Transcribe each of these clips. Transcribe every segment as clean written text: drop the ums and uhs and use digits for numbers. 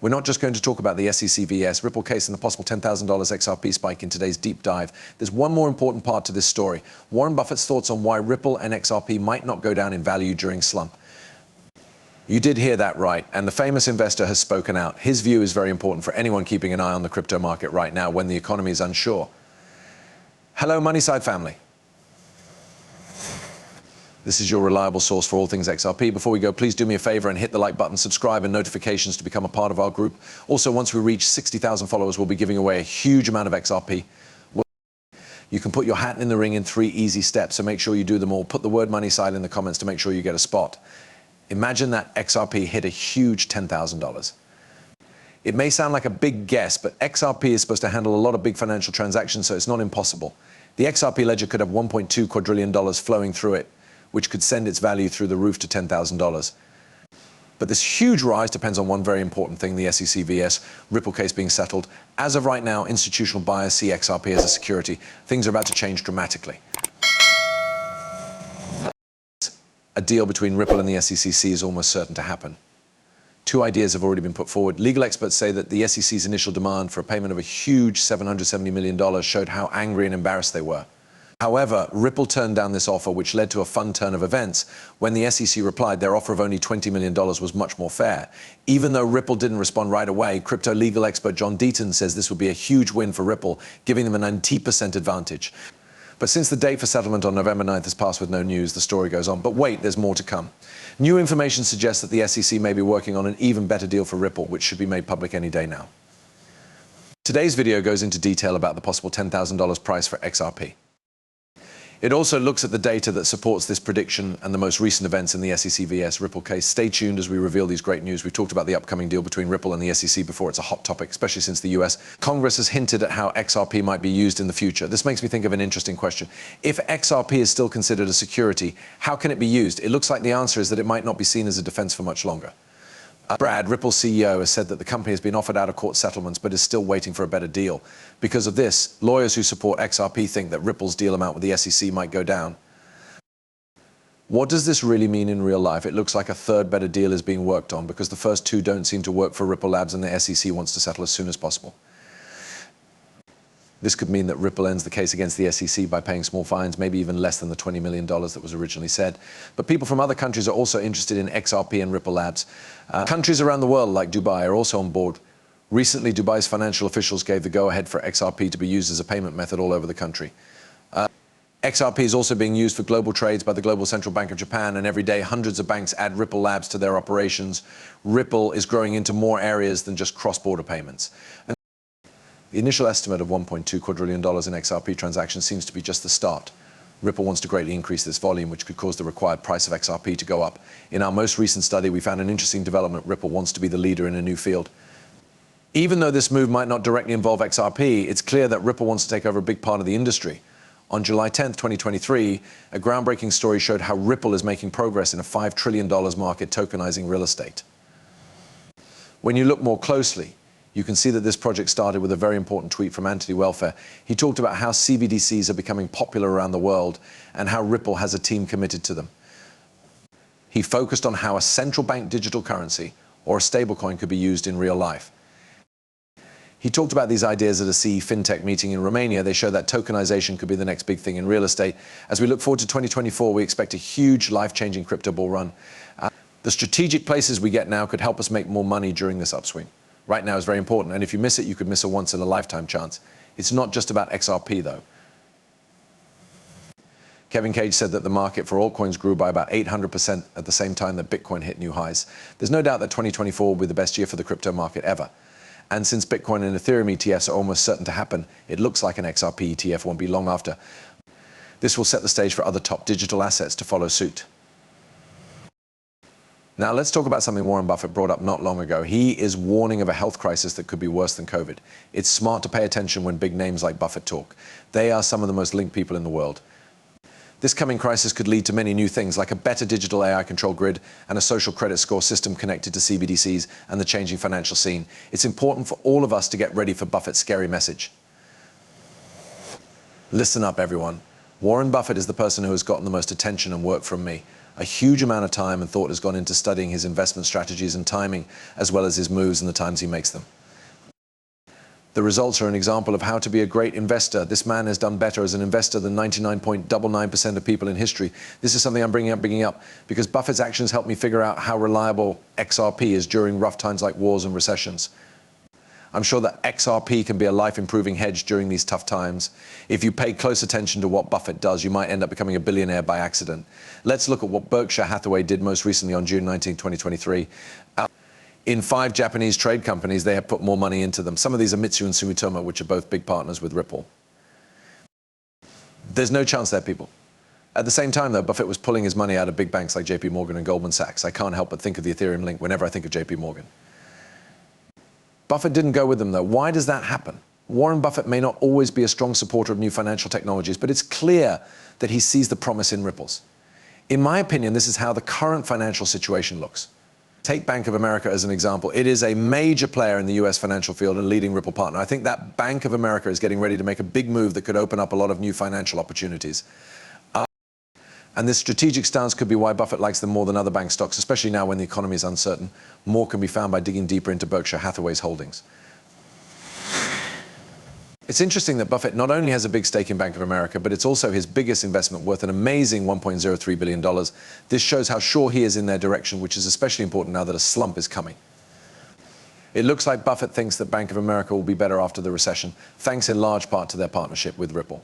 We're not just going to talk about the SEC vs. Ripple case and the possible $10,000 XRP spike in today's deep dive. There's one more important part to this story. Warren Buffett's thoughts on why Ripple and XRP might not go down in value during slump. You did hear that right, and the famous investor has spoken out. His view is very important for anyone keeping an eye on the crypto market right now when the economy is unsure. Hello, Moneyside family. This is your reliable source for all things XRP. Before we go, please do me a favor and hit the like button, subscribe, and notifications to become a part of our group. Also, once we reach 60,000 followers, we'll be giving away a huge amount of XRP. You can put your hat in the ring in 3 easy steps, so make sure you do them all. Put the word Moneyside in the comments to make sure you get a spot. Imagine that XRP hit a huge $10,000. It may sound like a big guess, but XRP is supposed to handle a lot of big financial transactions, so it's not impossible. The XRP ledger could have $1.2 quadrillion flowing through it, which could send its value through the roof to $10,000. But this huge rise depends on one very important thing, the SEC vs. Ripple case being settled. As of right now, institutional buyers see XRP as a security. Things are about to change dramatically. A deal between Ripple and the SEC is almost certain to happen. 2 ideas have already been put forward. Legal experts say that the SEC's initial demand for a payment of a huge $770 million showed how angry and embarrassed they were. However, Ripple turned down this offer, which led to a fun turn of events. When the SEC replied, their offer of only $20 million was much more fair. Even though Ripple didn't respond right away, crypto legal expert John Deaton says this would be a huge win for Ripple, giving them a 90% advantage. But since the date for settlement on November 9th has passed with no news, the story goes on. But wait, there's more to come. New information suggests that the SEC may be working on an even better deal for Ripple, which should be made public any day now. Today's video goes into detail about the possible $10,000 price for XRP. It also looks at the data that supports this prediction and the most recent events in the SEC vs. Ripple case. Stay tuned as we reveal these great news. We've talked about the upcoming deal between Ripple and the SEC before. It's a hot topic, especially since the US Congress has hinted at how XRP might be used in the future. This makes me think of an interesting question. If XRP is still considered a security, how can it be used? It looks like the answer is that it might not be seen as a defense for much longer. Brad, Ripple's CEO, has said that the company has been offered out-of-court settlements but is still waiting for a better deal. Because of this, lawyers who support XRP think that Ripple's deal amount with the SEC might go down. What does this really mean in real life? It looks like a third better deal is being worked on because the first 2 don't seem to work for Ripple Labs and the SEC wants to settle as soon as possible. This could mean that Ripple ends the case against the SEC by paying small fines, maybe even less than the $20 million that was originally said. But people from other countries are also interested in XRP and Ripple Labs. Countries around the world, like Dubai, are also on board. Recently, Dubai's financial officials gave the go-ahead for XRP to be used as a payment method all over the country. XRP is also being used for global trades by the Global Central Bank of Japan, and every day hundreds of banks add Ripple Labs to their operations. Ripple is growing into more areas than just cross-border payments. The initial estimate of $1.2 quadrillion in XRP transactions seems to be just the start. Ripple wants to greatly increase this volume, which could cause the required price of XRP to go up. In our most recent study, we found an interesting development. Ripple wants to be the leader in a new field. Even though this move might not directly involve XRP, it's clear that Ripple wants to take over a big part of the industry. On July 10th, 2023, a groundbreaking story showed how Ripple is making progress in a $5 trillion market tokenizing real estate. When you look more closely, you can see that this project started with a very important tweet from Anthony Welfare. He talked about how CBDCs are becoming popular around the world and how Ripple has a team committed to them. He focused on how a central bank digital currency or a stablecoin could be used in real life. He talked about these ideas at a CE FinTech meeting in Romania. They show that tokenization could be the next big thing in real estate. As we look forward to 2024, we expect a huge life-changing crypto bull run. The strategic places we get now could help us make more money during this upswing. Right now is very important, and if you miss it, you could miss a once-in-a-lifetime chance. It's not just about XRP, though. Kevin Cage said that the market for altcoins grew by about 800% at the same time that Bitcoin hit new highs. There's no doubt that 2024 will be the best year for the crypto market ever. And since Bitcoin and Ethereum ETFs are almost certain to happen, it looks like an XRP ETF won't be long after. This will set the stage for other top digital assets to follow suit. Now let's talk about something Warren Buffett brought up not long ago. He is warning of a health crisis that could be worse than COVID. It's smart to pay attention when big names like Buffett talk. They are some of the most linked people in the world. This coming crisis could lead to many new things, like a better digital AI control grid and a social credit score system connected to CBDCs and the changing financial scene. It's important for all of us to get ready for Buffett's scary message. Listen up, everyone. Warren Buffett is the person who has gotten the most attention and work from me. A huge amount of time and thought has gone into studying his investment strategies and timing, as well as his moves and the times he makes them. The results are an example of how to be a great investor. This man has done better as an investor than 99.99% of people in history. This is something I'm bringing up because Buffett's actions helped me figure out how reliable XRP is during rough times like wars and recessions. I'm sure that XRP can be a life-improving hedge during these tough times. If you pay close attention to what Buffett does, you might end up becoming a billionaire by accident. Let's look at what Berkshire Hathaway did most recently on June 19, 2023. In 5 Japanese trade companies, they have put more money into them. Some of these are Mitsui and Sumitomo, which are both big partners with Ripple. There's no chance there, people. At the same time, though, Buffett was pulling his money out of big banks like JP Morgan and Goldman Sachs. I can't help but think of the Ethereum link whenever I think of JP Morgan. Buffett didn't go with them, though. Why does that happen? Warren Buffett may not always be a strong supporter of new financial technologies, but it's clear that he sees the promise in Ripples. In my opinion, this is how the current financial situation looks. Take Bank of America as an example. It is a major player in the US financial field and leading Ripple partner. I think that Bank of America is getting ready to make a big move that could open up a lot of new financial opportunities. And this strategic stance could be why Buffett likes them more than other bank stocks, especially now when the economy is uncertain. More can be found by digging deeper into Berkshire Hathaway's holdings. It's interesting that Buffett not only has a big stake in Bank of America, but it's also his biggest investment, worth an amazing $1.03 billion. This shows how sure he is in their direction, which is especially important now that a slump is coming. It looks like Buffett thinks that Bank of America will be better after the recession, thanks in large part to their partnership with Ripple.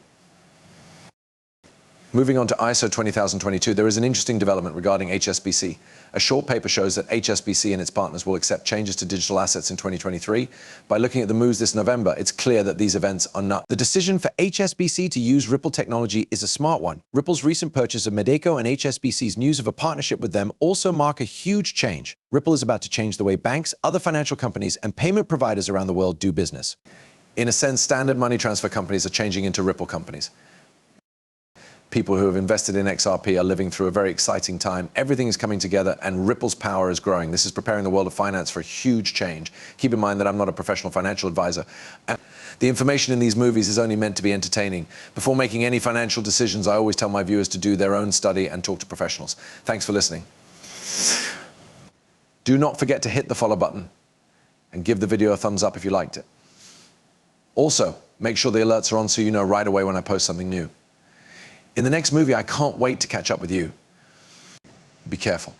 Moving on to ISO 20022, there is an interesting development regarding HSBC. A short paper shows that HSBC and its partners will accept changes to digital assets in 2023. By looking at the moves this November, it's clear that these events are not. The decision for HSBC to use Ripple technology is a smart one. Ripple's recent purchase of Medeco and HSBC's news of a partnership with them also mark a huge change. Ripple is about to change the way banks, other financial companies, and payment providers around the world do business. In a sense, standard money transfer companies are changing into Ripple companies. People who have invested in XRP are living through a very exciting time. Everything is coming together and Ripple's power is growing. This is preparing the world of finance for a huge change. Keep in mind that I'm not a professional financial advisor. The information in these movies is only meant to be entertaining. Before making any financial decisions, I always tell my viewers to do their own study and talk to professionals. Thanks for listening. Do not forget to hit the follow button and give the video a thumbs up if you liked it. Also, make sure the alerts are on so you know right away when I post something new. In the next movie, I can't wait to catch up with you. Be careful.